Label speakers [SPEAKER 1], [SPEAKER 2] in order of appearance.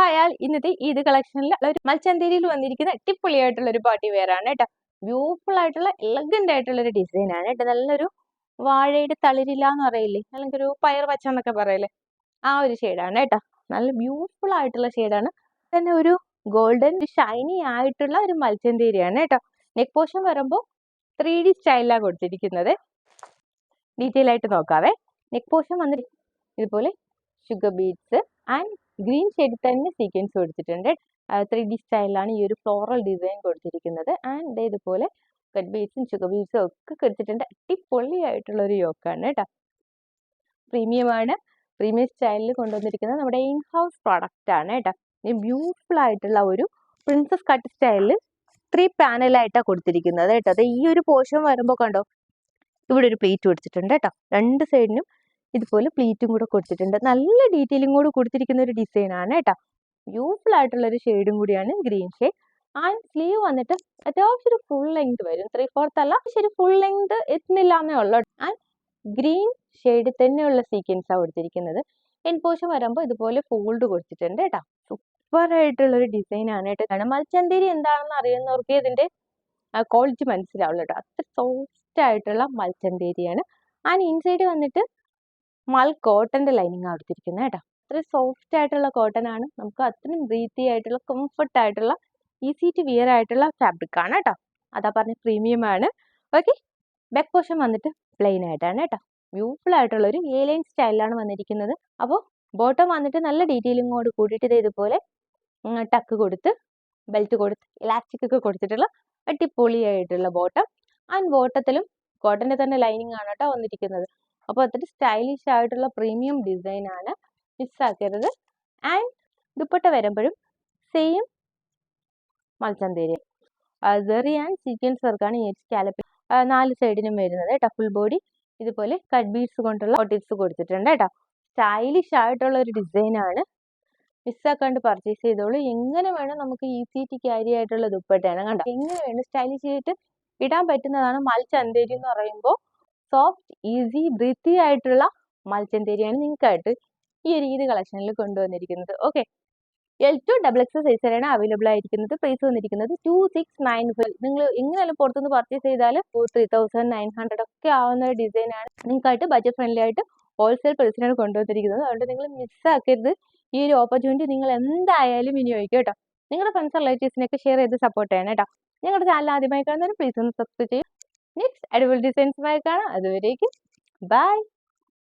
[SPEAKER 1] അയാൾ ഇന്നത്തെ ഈദ് കളക്ഷനിൽ ഒരു മൽച്ചന്തേരിയിൽ വന്നിരിക്കുന്ന അടിപൊളിയായിട്ടുള്ള ഒരു പാർട്ടി വെയർ ആണ് കേട്ടോ. ബ്യൂട്ടിഫുൾ ആയിട്ടുള്ള എലഗന്റ് ആയിട്ടുള്ള ഒരു ഡിസൈൻ ആണ് കേട്ടോ. നല്ലൊരു വാഴയുടെ തളിരില്ല എന്ന് പറയില്ലേ, അല്ലെങ്കിൽ ഒരു പയർ പച്ച എന്നൊക്കെ പറയില്ലേ, ആ ഒരു ഷെയ്ഡാണ് കേട്ടോ. നല്ല ബ്യൂട്ടിഫുൾ ആയിട്ടുള്ള ഷെയ്ഡാണ്. തന്നെ ഒരു ഗോൾഡൻ ഷൈനി ആയിട്ടുള്ള ഒരു മൽച്ചന്തേരിയാണ് കേട്ടോ. നെക്ക് പോർഷൻ വരുമ്പോൾ 3D സ്റ്റൈലിലാണ് കൊടുത്തിരിക്കുന്നത്. ഡീറ്റെയിൽ ആയിട്ട് നോക്കാവേ. നെക്ക് പോർഷൻ വന്നിട്ട് ഇതുപോലെ ഷുഗർ ബീഡ്സ് ആൻഡ് ഗ്രീൻ ഷെയ്ഡിൽ തന്നെ സീക്വൻസ് കൊടുത്തിട്ടുണ്ട്. 3D സ്റ്റൈലിലാണ് ഈ ഒരു ഫ്ലോറൽ ഡിസൈൻ കൊടുത്തിരിക്കുന്നത്. ആൻഡ് ഇതുപോലെ കട്ട് ബീഡ്സും ഷുഗർ ബീഡ്സും ഒക്കെ കൊടുത്തിട്ടുണ്ട്. അടിപൊളിയായിട്ടുള്ള ഒരു യോക്കാണ് കേട്ടോ. പ്രീമിയം ആണ്. പ്രീമിയം സ്റ്റൈലിൽ കൊണ്ടുവന്നിരിക്കുന്നത് നമ്മുടെ ഇൻ ഹൗസ് പ്രോഡക്റ്റ് ആണ് കേട്ടോ. ബ്യൂട്ടിഫുൾ ആയിട്ടുള്ള ഒരു പ്രിൻസസ് കട്ട് സ്റ്റൈലിൽ 3 പാനലായിട്ടാണ് കൊടുത്തിരിക്കുന്നത് കേട്ടോ. അത് ഈ ഒരു പോർഷൻ വരുമ്പോൾ കണ്ടോ, ഇവിടെ ഒരു പ്ലേറ്റ് കൊടുത്തിട്ടുണ്ട് കേട്ടോ. 2 സൈഡിനും ഇതുപോലെ പ്ലീറ്റും കൂടെ കൊടുത്തിട്ടുണ്ട്. നല്ല ഡീറ്റെയിലും കൂടെ കൊടുത്തിരിക്കുന്ന ഒരു ഡിസൈൻ ആണ് കേട്ടോ. ബ്യൂട്ടിഫുൾ ആയിട്ടുള്ള ഒരു ഷെയ്ഡും കൂടിയാണ് ഗ്രീൻ ഷെയ്ഡ്. ആൻഡ് സ്ലീവ് വന്നിട്ട് അത്യാവശ്യം ഒരു ഫുൾ ലെങ്ത് വരും. 3/4 അല്ല, ശരി ഫുൾ ലെങ്ത് എത്തുന്നില്ല എന്നേ ഉള്ളൂ. ആൻഡ് ഗ്രീൻ ഷെയ്ഡിൽ തന്നെയുള്ള സീക്വൻസാണ് കൊടുത്തിരിക്കുന്നത്. എൻ പോർഷൻ വരുമ്പോൾ ഇതുപോലെ ഫോൾഡ് കൊടുത്തിട്ടുണ്ട് കേട്ടോ. സൂപ്പർ ആയിട്ടുള്ള ഒരു ഡിസൈൻ ആണ് കേട്ടോ. കാരണം മൽച്ചന്തേരി എന്താണെന്ന് അറിയുന്നവർക്ക് ഇതിന്റെ ക്വാളിറ്റി മനസ്സിലാവുള്ളൂ കേട്ടോ. അത്ര സോഫ്റ്റ് ആയിട്ടുള്ള മൽച്ചന്തേരിയാണ്. ആൻഡ് ഇൻസൈഡ് വന്നിട്ട് മൽ കോട്ടന്റെ ലൈനിങ് കൊടുത്തിരിക്കുന്നത് കേട്ടോ. അത്ര സോഫ്റ്റ് ആയിട്ടുള്ള കോട്ടൺ ആണ്. നമുക്ക് അത്രയും ബ്രീത്തി ആയിട്ടുള്ള കംഫർട്ട് ആയിട്ടുള്ള ഈസി ടു വിയർ ആയിട്ടുള്ള ഫാബ്രിക് ആണ് കേട്ടോ. അതാ പറഞ്ഞ പ്രീമിയം ആണ്. ഓക്കെ, ബാക്ക് പോർഷൻ വന്നിട്ട് പ്ലെയിൻ ആയിട്ടാണ് കേട്ടോ. ബ്യൂട്ടിഫുൾ ആയിട്ടുള്ള ഒരു എ ലൈൻ സ്റ്റൈലിലാണ് വന്നിരിക്കുന്നത്. അപ്പോൾ ബോട്ടം വന്നിട്ട് നല്ല ഡീറ്റെയിലിങ്ങോട് കൂടിയിട്ട് ഇതുപോലെ ടക്ക് കൊടുത്ത് ബെൽറ്റ് കൊടുത്ത് ഇലാസ്റ്റിക് ഒക്കെ കൊടുത്തിട്ടുള്ള അടിപൊളിയായിട്ടുള്ള ബോട്ടം. ആൻഡ് ബോട്ടത്തിലും കോട്ടന്റെ തന്നെ ലൈനിങ് ആണ് കേട്ടോ വന്നിരിക്കുന്നത്. അപ്പോൾ അത്ര സ്റ്റൈലിഷ് ആയിട്ടുള്ള പ്രീമിയം ഡിസൈൻ ആണ്, മിസ്സാക്കരുത്. ആൻഡ് ദുപ്പട്ട വരുമ്പോഴും സെയിം മൽച്ചന്തേരി സെറി ആൻഡ് സീക്വൻസ് വർക്കാണ് ഈ സ്കാലപ്പിൽ 4 സൈഡിനും വരുന്നത് കേട്ടോ. ഫുൾ ബോഡി ഇതുപോലെ കട്ട് ബീഡ്സ് കൊണ്ടുള്ള മോട്ടീവ്സ് കൊടുത്തിട്ടുണ്ട് കേട്ടോ. സ്റ്റൈലിഷ് ആയിട്ടുള്ള ഒരു ഡിസൈൻ ആണ്. മിസ്സാക്കാണ്ട് പർച്ചേസ് ചെയ്തോളൂ. എങ്ങനെ വേണം നമുക്ക് ഈസി ടു ക്യാരി ആയിട്ടുള്ള ദുപ്പട്ടയാണ് കണ്ടോ. എങ്ങനെ വേണം സ്റ്റൈലിഷ് ചെയ്തിട്ട് ഇടാൻ പറ്റുന്നതാണ് മൽച്ചന്തേരി എന്ന് പറയുമ്പോൾ. സോഫ്റ്റ് ഈസി ബ്രീത്തി ആയിട്ടുള്ള മൽച്ചന്തേരിയാണ് നിങ്ങൾക്കായിട്ട് ഈ ഒരു ഈദ് കളക്ഷനിൽ കൊണ്ടുവന്നിരിക്കുന്നത്. ഓക്കെ, L2 XXL സൈസിലാണ് അവൈലബിൾ ആയിരിക്കുന്നത്. പ്രൈസ് വന്നിരിക്കുന്നത് 2695. നിങ്ങൾ എങ്ങനെയാലും പുറത്തുനിന്ന് പർച്ചേസ് ചെയ്താൽ 3900 ഒക്കെ ആവുന്ന ഒരു ഡിസൈൻ ആണ്. നിങ്ങൾക്കായിട്ട് ബഡ്ജറ്റ് ഫ്രണ്ട്ലി ആയിട്ട് ഹോൾസെയിൽ പ്രൈസിനാണ് കൊണ്ടുവന്നിരിക്കുന്നത്. അതുകൊണ്ട് നിങ്ങൾ മിസ്സാക്കരുത്. ഈ ഒരു ഓപ്പർച്യൂണിറ്റി നിങ്ങൾ എന്തായാലും വിനിയോഗിക്കും കേട്ടോ. നിങ്ങളുടെ ഫ്രണ്ട്സ് റിലേറ്റീവ്സിനൊക്കെ ഷെയർ ചെയ്ത് സപ്പോർട്ട് ചെയ്യണം കേട്ടോ. നിങ്ങളുടെ ചാനൽ ആദ്യമായി കാണുന്നവർ പ്ലീസ് ഒന്ന് സബ്സ്ക്രൈബ് ചെയ്യും. നെക്സ്റ്റ് അടിപൊളി ഡിസൈൻസുമായി കാണാം. അതുവരേക്കും ബൈ.